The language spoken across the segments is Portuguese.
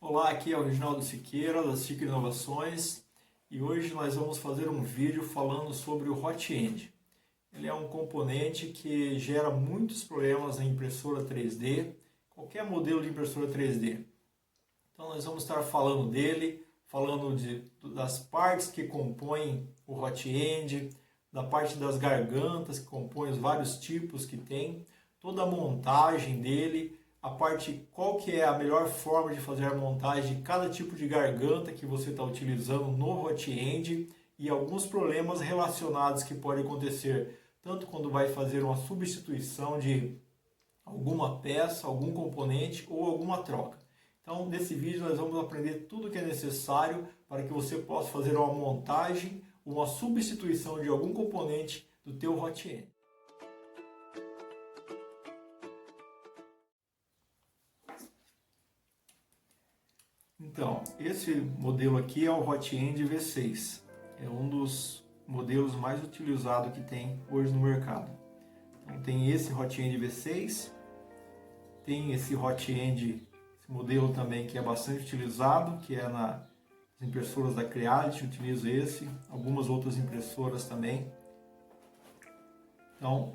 Olá, aqui é o Reginaldo Siqueira da Siqueira Inovações e hoje nós vamos fazer um vídeo falando sobre o Hot End. Ele é um componente que gera muitos problemas na impressora 3D, qualquer modelo de impressora 3D. Então nós vamos estar falando dele, falando das partes que compõem o Hot End, da parte das gargantas que compõem os vários tipos que tem, toda a montagem dele, a parte qual que é a melhor forma de fazer a montagem de cada tipo de garganta que você está utilizando no Hot End e alguns problemas relacionados que podem acontecer tanto quando vai fazer uma substituição de alguma peça, algum componente ou alguma troca. Então nesse vídeo nós vamos aprender tudo o que é necessário para que você possa fazer uma montagem, uma substituição de algum componente do teu Hot End. Então, esse modelo aqui é o Hot End V6. É um dos modelos mais utilizados que tem hoje no mercado. Então, tem esse Hot End V6, tem esse Hot End, esse modelo também que é bastante utilizado, que é nas impressoras da Creality, utilizo esse, algumas outras impressoras também. Então,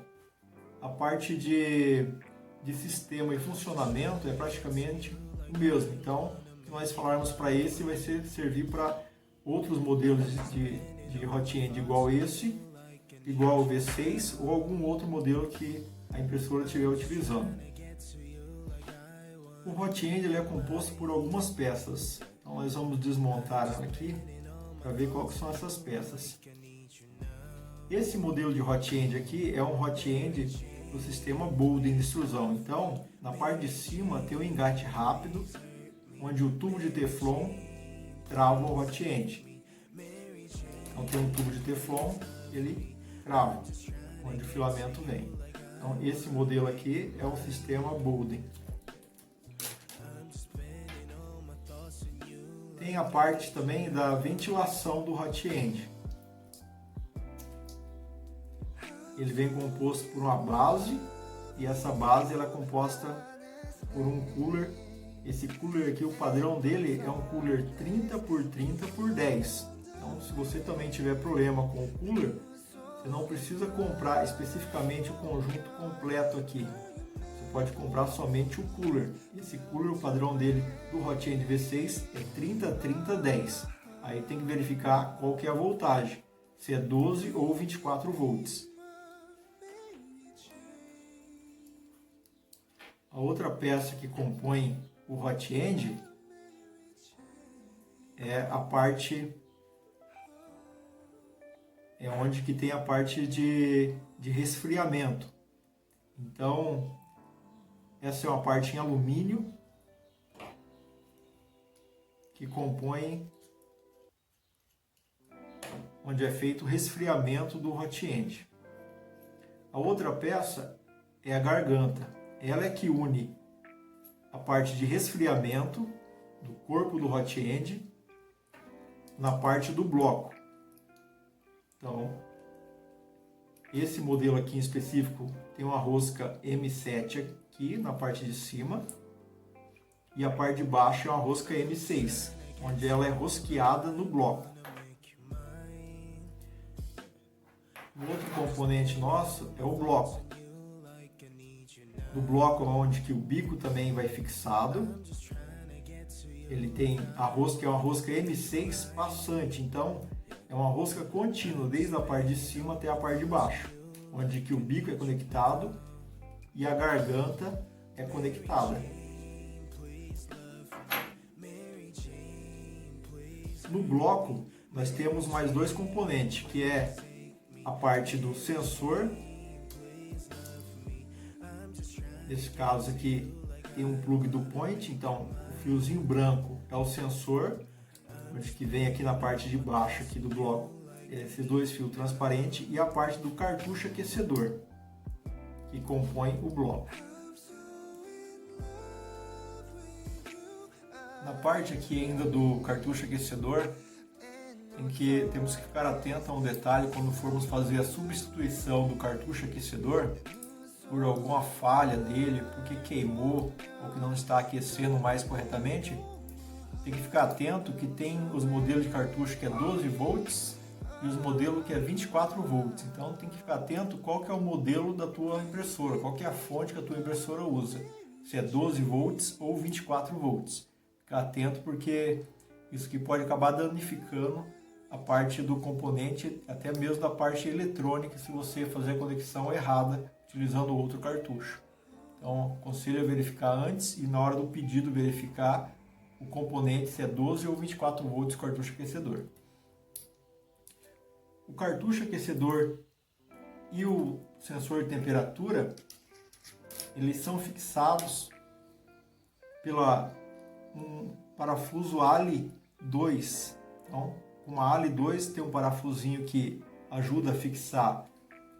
a parte de sistema e funcionamento é praticamente o mesmo. Então, que nós falarmos para esse vai servir para outros modelos de Hot End igual esse, igual o V6 ou algum outro modelo que a impressora estiver utilizando. O Hot End ele é composto por algumas peças, então nós vamos desmontar ela aqui para ver quais são essas peças. Esse modelo de Hot End aqui é um Hot End do sistema Bowden de extrusão, então na parte de cima tem um engate rápido, onde o tubo de Teflon trava o Hot End. Então tem um tubo de Teflon, ele trava, onde o filamento vem. Então esse modelo aqui é o sistema Bowden. Tem a parte também da ventilação do Hot End. Ele vem composto por uma base, e essa base ela é composta por um cooler. Esse cooler aqui, o padrão dele é um cooler 30 por 30 por 10. Então, se você também tiver problema com o cooler, você não precisa comprar especificamente o conjunto completo aqui. Você pode comprar somente o cooler. Esse cooler, o padrão dele do Hot End V6 é 30, 30, 10. Aí tem que verificar qual que é a voltagem, se é 12 ou 24 volts. A outra peça que compõe o Hot End é a parte onde que tem a parte de resfriamento. Então essa é uma parte em alumínio que compõe onde é feito o resfriamento do Hot End. A outra peça é a garganta. Ela é que une a parte de resfriamento do corpo do Hot End na parte do bloco. Então, esse modelo aqui em específico tem uma rosca M7 aqui na parte de cima e a parte de baixo é uma rosca M6, onde ela é rosqueada no bloco. O outro componente nosso é o bloco. Do bloco onde que o bico também vai fixado, ele tem a rosca, é uma rosca M6 passante, então é uma rosca contínua desde a parte de cima até a parte de baixo, onde que o bico é conectado e a garganta é conectada. No bloco nós temos mais dois componentes, que é a parte do sensor. Nesse caso aqui tem um plug do point, então o fiozinho branco é o sensor, onde que vem aqui na parte de baixo aqui do bloco, esses dois fios transparentes, e a parte do cartucho aquecedor, que compõe o bloco. Na parte aqui ainda do cartucho aquecedor, temos que ficar atento a um detalhe quando formos fazer a substituição do cartucho aquecedor, por alguma falha dele, porque queimou ou que não está aquecendo mais corretamente, tem que ficar atento que tem os modelos de cartucho que é 12 volts e os modelos que é 24 volts. Então tem que ficar atento qual que é o modelo da tua impressora, qual que é a fonte que a tua impressora usa. Se é 12 volts ou 24 volts. Ficar atento porque isso que pode acabar danificando a parte do componente, até mesmo da parte eletrônica, se você fazer a conexão errada utilizando outro cartucho. Então, aconselho a verificar antes e na hora do pedido verificar o componente se é 12 ou 24 volts o cartucho aquecedor. O cartucho aquecedor e o sensor de temperatura, eles são fixados pela um parafuso ALI 2. Então, com a ALI 2 tem um parafusinho que ajuda a fixar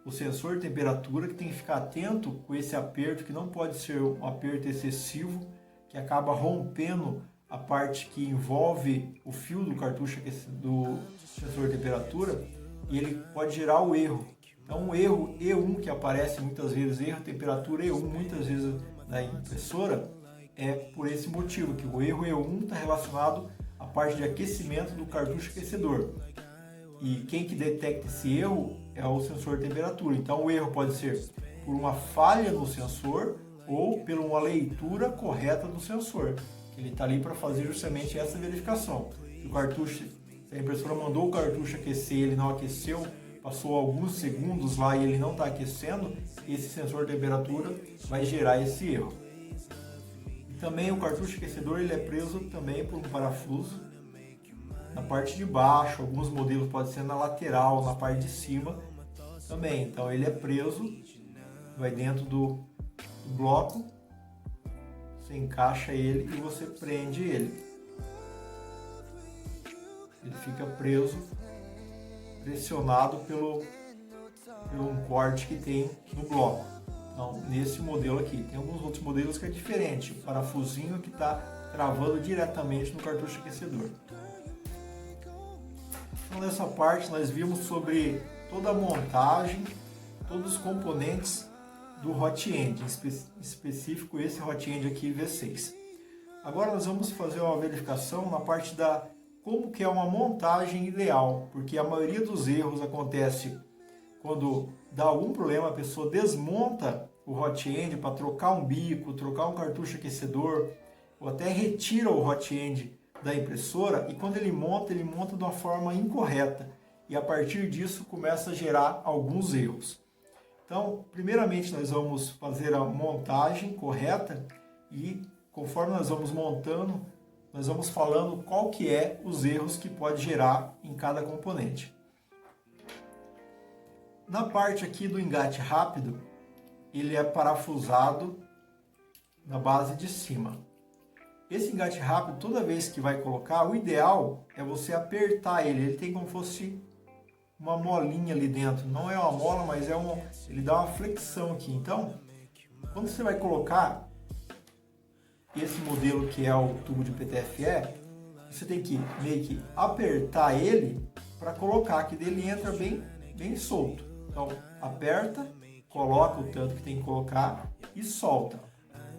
o sensor de temperatura, que tem que ficar atento com esse aperto, que não pode ser um aperto excessivo, que acaba rompendo a parte que envolve o fio do cartucho do sensor de temperatura, e ele pode gerar o erro. Então o erro E1 que aparece muitas vezes, erro temperatura E1 muitas vezes na impressora, é por esse motivo, que o erro E1 está relacionado à parte de aquecimento do cartucho aquecedor. E quem que detecta esse erro é o sensor de temperatura. Então o erro pode ser por uma falha no sensor ou por uma leitura correta do sensor. Ele está ali para fazer justamente essa verificação. Se o cartucho, se a impressora mandou o cartucho aquecer e ele não aqueceu, passou alguns segundos lá e ele não está aquecendo, esse sensor de temperatura vai gerar esse erro. E também o cartucho aquecedor ele é preso também por um parafuso na parte de baixo, alguns modelos pode ser na lateral, na parte de cima também. Então ele é preso, vai dentro do bloco, você encaixa ele e você prende ele. Ele fica preso, pressionado pelo um corte que tem no bloco. Então, nesse modelo aqui, tem alguns outros modelos que é diferente, o parafusinho que está travando diretamente no cartucho aquecedor. Então, nessa parte nós vimos sobre toda a montagem, todos os componentes do Hot End, em específico esse Hot End aqui V6. Agora nós vamos fazer uma verificação na parte da como que é uma montagem ideal, porque a maioria dos erros acontece quando dá algum problema, a pessoa desmonta o Hot End para trocar um bico, trocar um cartucho aquecedor, ou até retira o Hot End da impressora, e quando ele monta de uma forma incorreta, e a partir disso começa a gerar alguns erros. Então, primeiramente nós vamos fazer a montagem correta e conforme nós vamos montando, nós vamos falando qual que é os erros que pode gerar em cada componente. Na parte aqui do engate rápido, ele é parafusado na base de cima. Esse engate rápido, toda vez que vai colocar, o ideal é você apertar ele. Ele tem como se fosse uma molinha ali dentro. Não é uma mola, mas ele dá uma flexão aqui. Então, quando você vai colocar esse modelo que é o tubo de PTFE, você tem que meio que apertar ele para colocar, que dele entra bem solto. Então, aperta, coloca o tanto que tem que colocar e solta.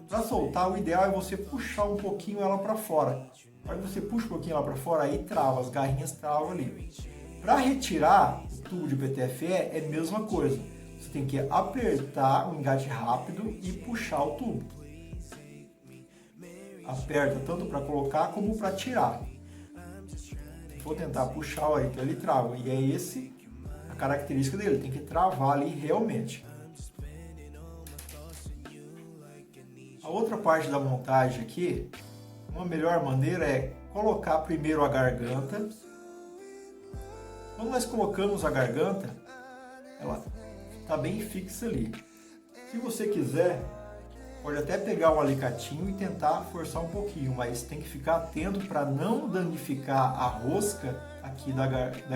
Para soltar, o ideal é você puxar um pouquinho ela para fora. Quando você puxa um pouquinho ela para fora, aí trava, as garrinhas travam ali. Para retirar o tubo de PTFE é a mesma coisa. Você tem que apertar o engate rápido e puxar o tubo. Aperta tanto para colocar como para tirar. Vou tentar puxar, olha, então ele trava. E é esse a característica dele, tem que travar ali realmente. A outra parte da montagem aqui, uma melhor maneira é colocar primeiro a garganta. Quando nós colocamos a garganta, ela está bem fixa ali. Se você quiser, pode até pegar um alicatinho e tentar forçar um pouquinho, mas tem que ficar atento para não danificar a rosca aqui da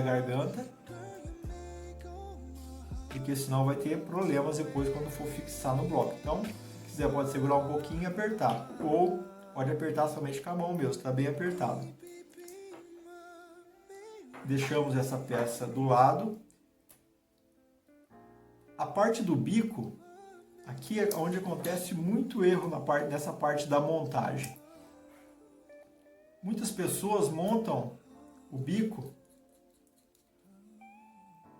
garganta, porque senão vai ter problemas depois quando for fixar no bloco. Então, se quiser, pode segurar um pouquinho e apertar, ou pode apertar somente com a mão mesmo, está bem apertado. Deixamos essa peça do lado. A parte do bico, aqui é onde acontece muito erro nessa parte da montagem. Muitas pessoas montam o bico,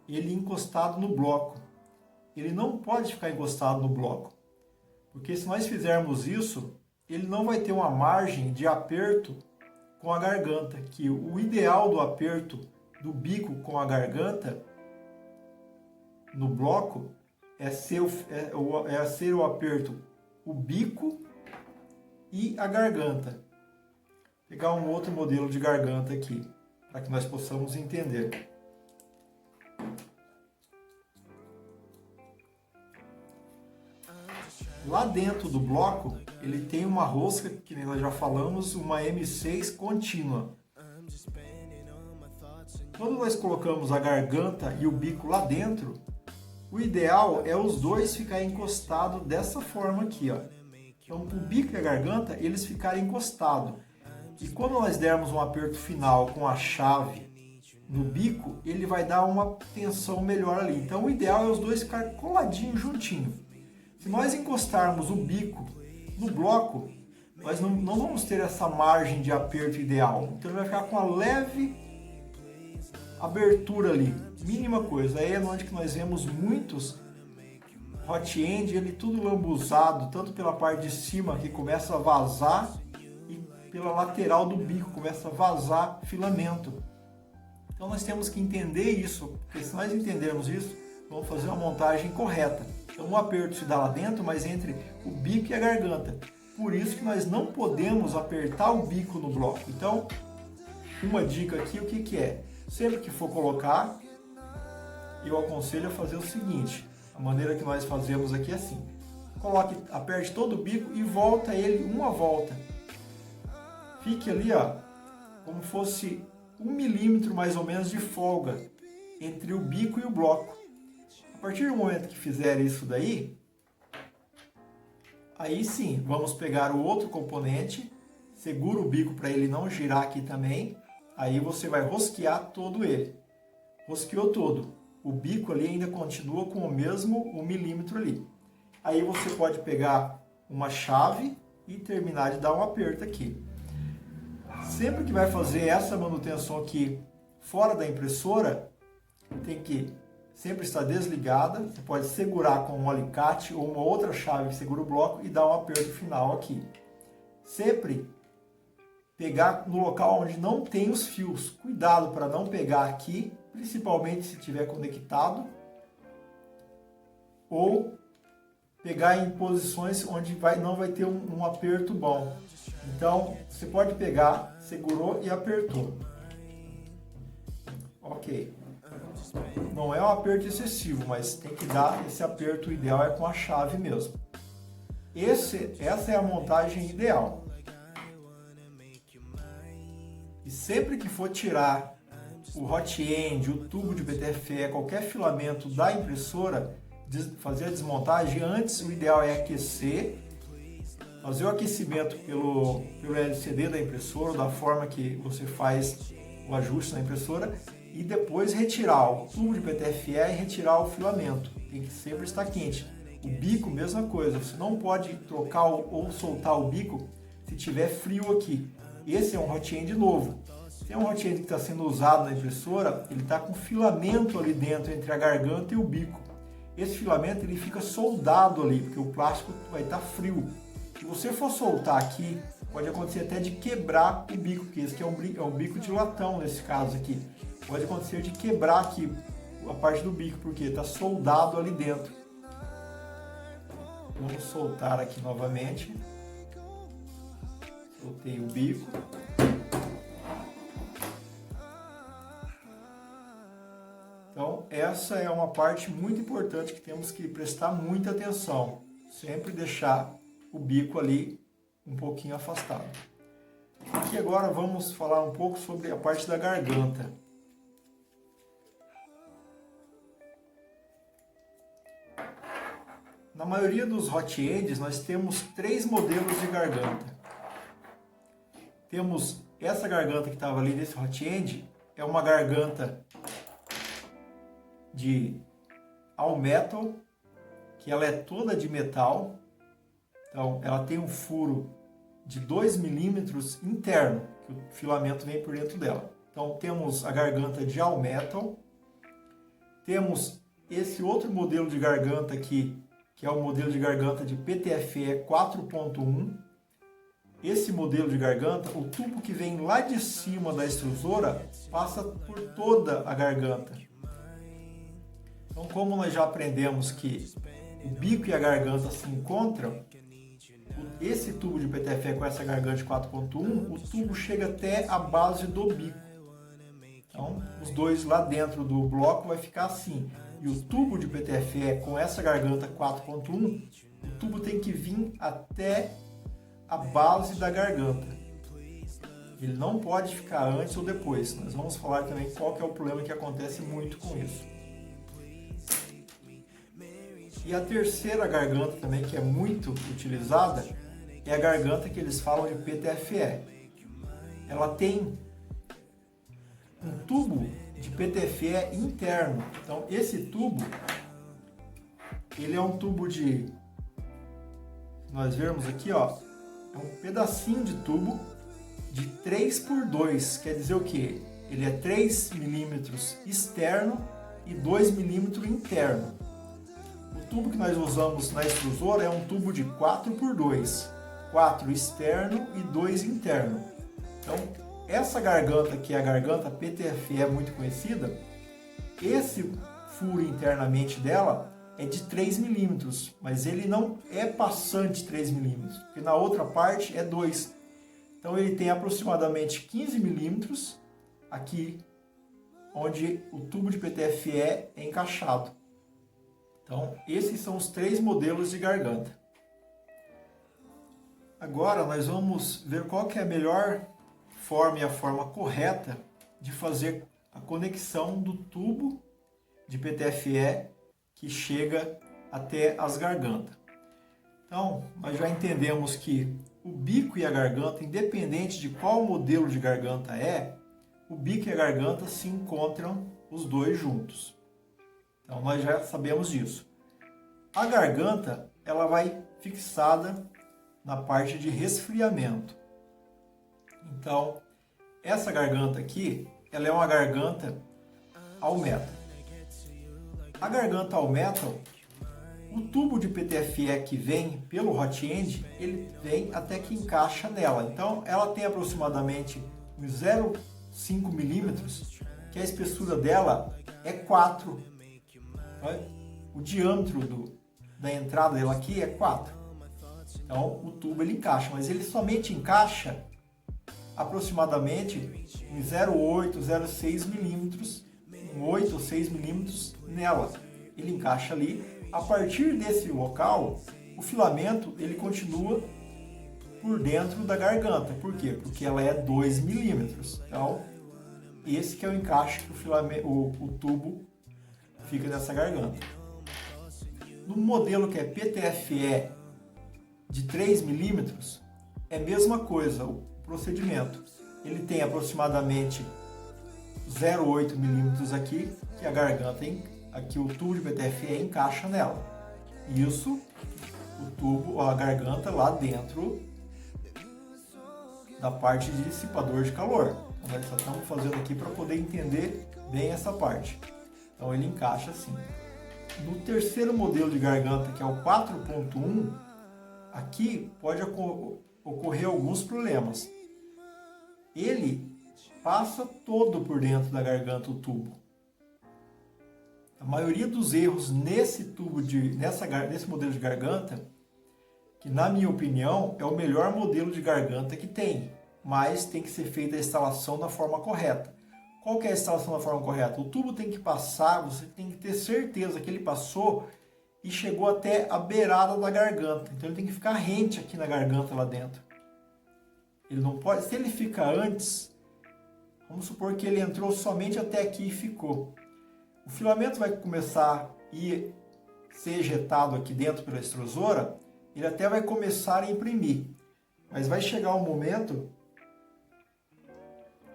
ele encostado no bloco. Ele não pode ficar encostado no bloco, porque se nós fizermos isso, ele não vai ter uma margem de aperto com a garganta, que o ideal do aperto do bico com a garganta no bloco é ser o aperto, o bico e a garganta. Vou pegar um outro modelo de garganta aqui, para que nós possamos entender. Lá dentro do bloco, ele tem uma rosca, que nós já falamos, uma M6 contínua. Quando nós colocamos a garganta e o bico lá dentro, o ideal é os dois ficarem encostados dessa forma aqui, ó. Então, o bico e a garganta, eles ficarem encostados. E quando nós dermos um aperto final com a chave no bico, ele vai dar uma tensão melhor ali. Então, o ideal é os dois ficarem coladinhos, juntinhos. Se nós encostarmos o bico no bloco, nós não vamos ter essa margem de aperto ideal. Então, ele vai ficar com uma leve abertura ali, mínima coisa. Aí é onde que nós vemos muitos hot end, ele tudo lambuzado, tanto pela parte de cima que começa a vazar e pela lateral do bico começa a vazar filamento. Então nós temos que entender isso, porque se nós entendermos isso, vamos fazer uma montagem correta. Então o aperto se dá lá dentro, mas entre o bico e a garganta. Por isso que nós não podemos apertar o bico no bloco. Então, uma dica aqui, o que é? Sempre que for colocar, eu aconselho a fazer o seguinte, a maneira que nós fazemos aqui é assim, aperte todo o bico e volta ele uma volta. Fique ali, ó, como fosse 1 milímetro mais ou menos de folga entre o bico e o bloco. A partir do momento que fizer isso daí, aí sim, vamos pegar o outro componente, segura o bico para ele não girar aqui também. Aí você vai rosquear todo ele. Rosqueou todo. O bico ali ainda continua com o mesmo 1 milímetro ali. Aí você pode pegar uma chave e terminar de dar um aperto aqui. Sempre que vai fazer essa manutenção aqui fora da impressora, tem que sempre estar desligada. Você pode segurar com um alicate ou uma outra chave que segura o bloco e dar um aperto final aqui. Sempre pegar no local onde não tem os fios. Cuidado para não pegar aqui, principalmente se estiver conectado, ou pegar em posições onde não vai ter um aperto bom. Então, você pode pegar, segurou e apertou. Ok. Não é um aperto excessivo, mas tem que dar esse aperto ideal é com a chave mesmo. Essa é a montagem ideal. E sempre que for tirar o hot end, o tubo de PTFE, qualquer filamento da impressora, fazer a desmontagem, antes o ideal é aquecer, fazer o aquecimento pelo LCD da impressora, da forma que você faz o ajuste na impressora, e depois retirar o tubo de PTFE e retirar o filamento. Tem que sempre estar quente. O bico, mesma coisa, você não pode trocar ou soltar o bico se tiver frio aqui. Esse é um hot end novo. Se é um hot end que está sendo usado na impressora, ele está com filamento ali dentro, entre a garganta e o bico. Esse filamento ele fica soldado ali, porque o plástico vai estar frio. Se você for soltar aqui, pode acontecer até de quebrar o bico, porque esse aqui é um bico de latão nesse caso aqui. Pode acontecer de quebrar aqui a parte do bico, porque está soldado ali dentro. Vamos soltar aqui novamente. Soltei o bico. Então, essa é uma parte muito importante que temos que prestar muita atenção. Sempre deixar o bico ali um pouquinho afastado. Aqui agora vamos falar um pouco sobre a parte da garganta. Na maioria dos hot ends, nós temos 3 modelos de garganta. Temos essa garganta que estava ali nesse hot end, é uma garganta de all metal, que ela é toda de metal. Então, ela tem um furo de 2 milímetros interno. que o filamento vem por dentro dela. Então temos a garganta de all metal, temos esse outro modelo de garganta aqui, que é o modelo de garganta de PTFE 4.1. Esse modelo de garganta, o tubo que vem lá de cima da extrusora passa por toda a garganta. Então, como nós já aprendemos que o bico e a garganta se encontram, esse tubo de PTFE com essa garganta de 4.1, o tubo chega até a base do bico. Então, os dois lá dentro do bloco vai ficar assim. E o tubo de PTFE com essa garganta 4.1, o tubo tem que vir até a base da garganta. Ele não pode ficar antes ou depois. Nós vamos falar também qual que é o problema que acontece muito com isso. E a terceira garganta também, que é muito utilizada, é a garganta que eles falam de PTFE. Ela tem um tubo de PTFE interno. Então, esse tubo, ele é um tubo de... Nós vemos aqui, ó, é um pedacinho de tubo de 3x2. Quer dizer o quê? Ele é 3 milímetros externo e 2 milímetros interno. O tubo que nós usamos na extrusora é um tubo de 4x2. 4 externo e 2 interno. Então, essa garganta, que é a garganta PTFE muito conhecida, esse furo internamente dela é de 3 milímetros, mas ele não é passante 3 milímetros, porque na outra parte é 2. Então ele tem aproximadamente 15 milímetros aqui, onde o tubo de PTFE é encaixado. Então esses são os 3 modelos de garganta. Agora nós vamos ver qual que é a melhor forma e a forma correta de fazer a conexão do tubo de PTFE que chega até as gargantas. Então, nós já entendemos que o bico e a garganta, independente de qual modelo de garganta é, o bico e a garganta se encontram os dois juntos. Então, nós já sabemos disso. A garganta, ela vai fixada na parte de resfriamento. Então, essa garganta aqui, ela é uma garganta all metal. A garganta all metal, o tubo de PTFE que vem pelo hot end, ele vem até que encaixa nela. Então, ela tem aproximadamente uns 0,5 milímetros, que a espessura dela é 4. O diâmetro da entrada dela aqui é 4. Então, o tubo ele encaixa, mas ele somente encaixa aproximadamente em 0,8, 0,6 milímetros, 8 ou 6 milímetros nela. Ele encaixa ali. A partir desse local, o filamento ele continua por dentro da garganta. Por quê? Porque ela é 2 milímetros. Então, esse que é o encaixe que o tubo fica nessa garganta. No modelo que é PTFE de 3 milímetros, é a mesma coisa o procedimento. Ele tem aproximadamente 0,8 milímetros aqui, que a garganta, aqui o tubo de PTFE encaixa nela. Isso, o tubo, a garganta lá dentro da parte de dissipador de calor. Então, nós só estamos fazendo aqui para poder entender bem essa parte. Então ele encaixa assim. No terceiro modelo de garganta, que é o 4.1, aqui pode ocorrer alguns problemas. Ele passa todo por dentro da garganta o tubo. A maioria dos erros nesse modelo de garganta, que na minha opinião é o melhor modelo de garganta que tem, mas tem que ser feita a instalação da forma correta. Qual que é a instalação da forma correta? O tubo tem que passar, você tem que ter certeza que ele passou e chegou até a beirada da garganta. Então ele tem que ficar rente aqui na garganta lá dentro. Ele não pode, se ele ficar antes, vamos supor que ele entrou somente até aqui e ficou. O filamento vai começar a ser ejetado aqui dentro pela extrusora, ele até vai começar a imprimir. Mas vai chegar um momento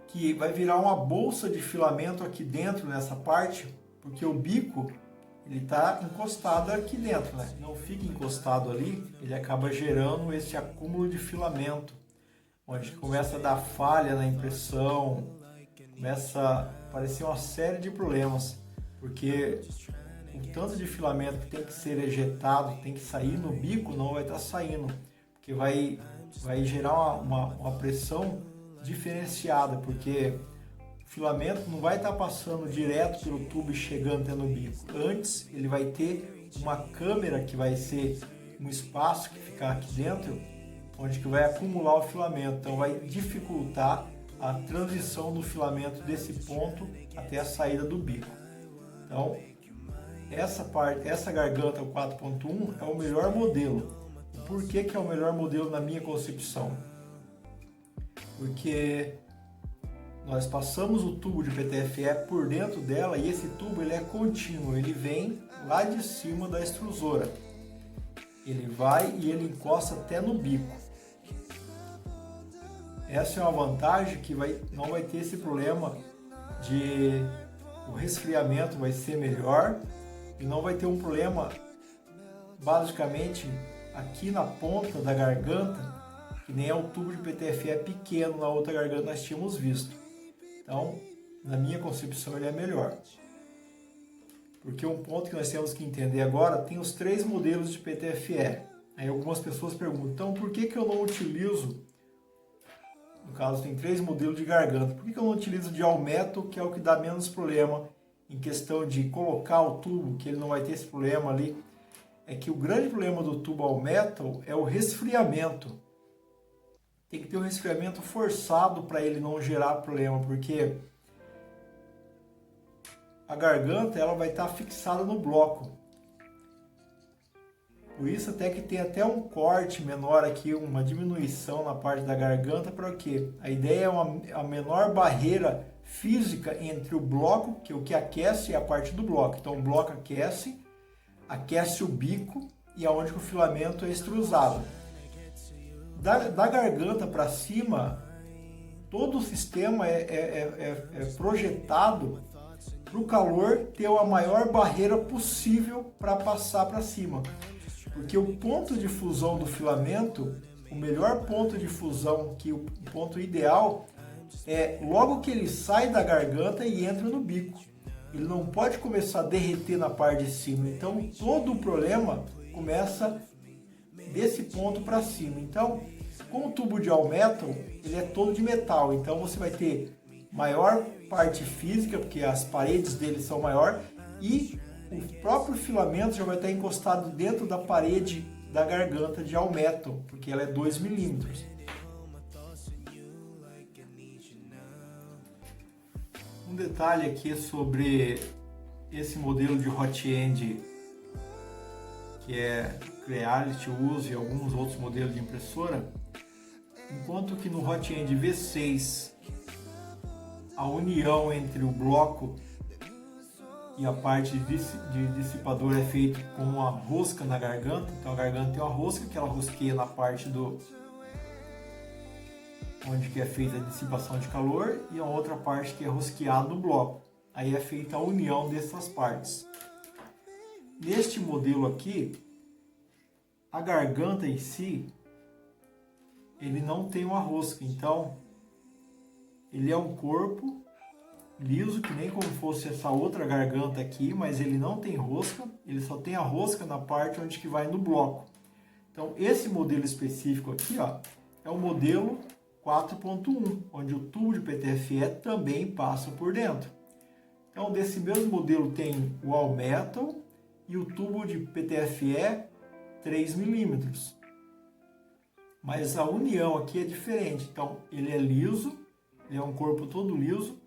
que vai virar uma bolsa de filamento aqui dentro nessa parte, porque o bico ele está encostado aqui dentro, não fica encostado ali, ele acaba gerando esse acúmulo de filamento, onde começa a dar falha na impressão, começa a aparecer uma série de problemas, porque o tanto de filamento que tem que ser ejetado, tem que sair no bico, não vai estar saindo, porque vai gerar uma pressão diferenciada, porque o filamento não vai estar passando direto pelo tubo e chegando até no bico. Antes, ele vai ter uma câmera que vai ser um espaço que ficar aqui dentro, onde que vai acumular o filamento. Então vai dificultar a transição do filamento desse ponto até a saída do bico. Então, essa garganta 4.1 é o melhor modelo. Por que é o melhor modelo na minha concepção? Porque nós passamos o tubo de PTFE por dentro dela e esse tubo ele é contínuo, ele vem lá de cima da extrusora. Ele vai e ele encosta até no bico. Essa é uma vantagem que não vai ter esse problema de o resfriamento vai ser melhor e não vai ter um problema basicamente aqui na ponta da garganta, que nem é o tubo de PTFE pequeno na outra garganta nós tínhamos visto. Então, na minha concepção, ele é melhor. Porque um ponto que nós temos que entender agora, tem os 3 modelos de PTFE. Aí algumas pessoas perguntam, então por que eu não utilizo, no caso tem 3 modelos de garganta, por que eu não utilizo de all metal, que é o que dá menos problema em questão de colocar o tubo, que ele não vai ter esse problema ali? É que o grande problema do tubo all metal é o resfriamento. Tem que ter um resfriamento forçado para ele não gerar problema, porque a garganta ela vai estar fixada no bloco. Por isso até que tem até um corte menor aqui, uma diminuição na parte da garganta, para o quê? A ideia é a menor barreira física entre o bloco, que o que aquece é a parte do bloco. Então o bloco aquece o bico e aonde o filamento é extrusado. Da garganta para cima, todo o sistema é projetado para o calor ter a maior barreira possível para passar para cima. Porque o ponto de fusão do filamento, o melhor ponto de fusão, que o ponto ideal, é logo que ele sai da garganta e entra no bico. Ele não pode começar a derreter na parte de cima. Então todo o problema começa desse ponto para cima. Então, com o tubo de all metal, ele é todo de metal. Então você vai ter maior parte física, porque as paredes dele são maiores, e o próprio filamento já vai estar encostado dentro da parede da garganta de all metal, porque ela é 2 milímetros. Um detalhe aqui sobre esse modelo de hot end, que é Creality, Uso e alguns outros modelos de impressora, enquanto que no hot end V6 a união entre o bloco e a parte de dissipador é feita com uma rosca na garganta. Então a garganta tem uma rosca que ela rosqueia na parte onde que é feita a dissipação de calor e a outra parte que é rosqueada no bloco. Aí é feita a união dessas partes. Neste modelo aqui, a garganta em si, ele não tem uma rosca, então ele é um corpo liso, que nem como fosse essa outra garganta aqui, mas ele não tem rosca, ele só tem a rosca na parte onde que vai no bloco. Então esse modelo específico aqui, ó, é o modelo 4.1, onde o tubo de PTFE também passa por dentro. Então desse mesmo modelo tem o all metal e o tubo de PTFE 3 milímetros. Mas a união aqui é diferente, então ele é liso, ele é um corpo todo liso.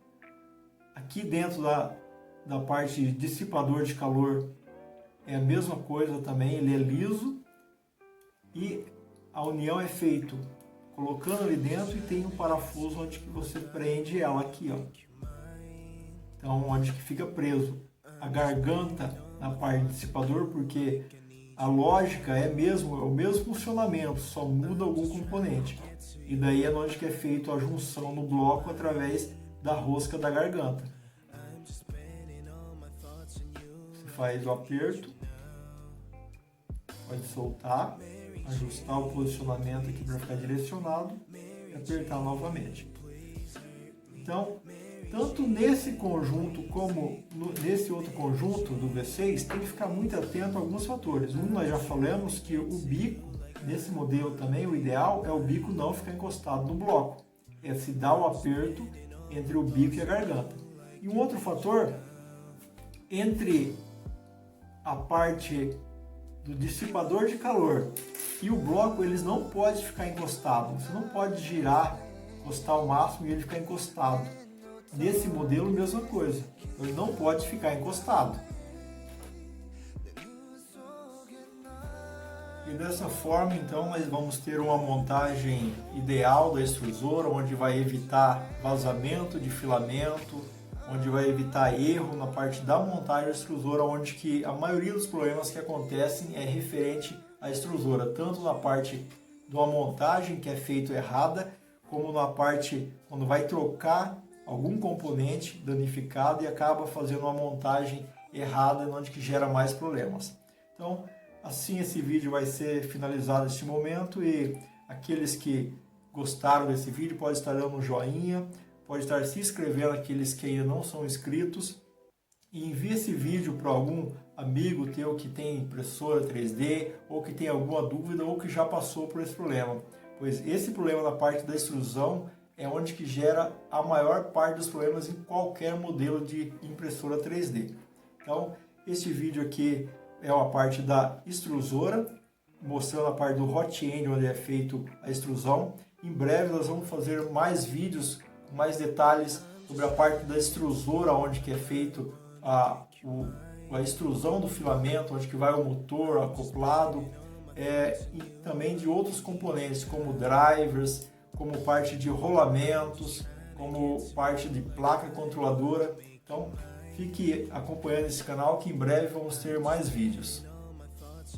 Aqui dentro da parte de dissipador de calor é a mesma coisa também, ele é liso. E a união é feita colocando ali dentro e tem um parafuso onde que você prende ela aqui, ó. Então onde que fica preso a garganta na parte de dissipador, porque a lógica é o mesmo funcionamento, só muda algum componente. E daí é onde que é feito a junção no bloco através da rosca da garganta. Você faz o aperto, pode soltar, ajustar o posicionamento aqui para ficar direcionado e apertar novamente. Então, tanto nesse conjunto como nesse outro conjunto do V6, tem que ficar muito atento a alguns fatores. Um, nós já falamos que o bico, nesse modelo também, o ideal é o bico não ficar encostado no bloco. É se dar o aperto entre o bico e a garganta. E um outro fator, entre a parte do dissipador de calor e o bloco, eles não podem ficar encostados. Você não pode girar, encostar ao máximo e ele ficar encostado. Nesse modelo, mesma coisa. Ele não pode ficar encostado. E dessa forma, então, nós vamos ter uma montagem ideal da extrusora, onde vai evitar vazamento de filamento, onde vai evitar erro na parte da montagem da extrusora, onde que a maioria dos problemas que acontecem é referente à extrusora, tanto na parte de uma montagem que é feita errada, como na parte quando vai trocar algum componente danificado e acaba fazendo uma montagem errada, onde que gera mais problemas. Então, assim esse vídeo vai ser finalizado neste momento, e aqueles que gostaram desse vídeo podem estar dando um joinha, pode estar se inscrevendo, aqueles que ainda não são inscritos, e envie esse vídeo para algum amigo teu que tem impressora 3D, ou que tem alguma dúvida, ou que já passou por esse problema, pois esse problema na parte da extrusão é onde que gera a maior parte dos problemas em qualquer modelo de impressora 3D. Então, este vídeo aqui é uma parte da extrusora, mostrando a parte do hot end, onde é feito a extrusão. Em breve nós vamos fazer mais vídeos, com mais detalhes sobre a parte da extrusora, onde que é feito a extrusão do filamento, onde que vai o motor acoplado, e também de outros componentes, como drivers, como parte de rolamentos, como parte de placa controladora. Então, fique acompanhando esse canal, que em breve vamos ter mais vídeos.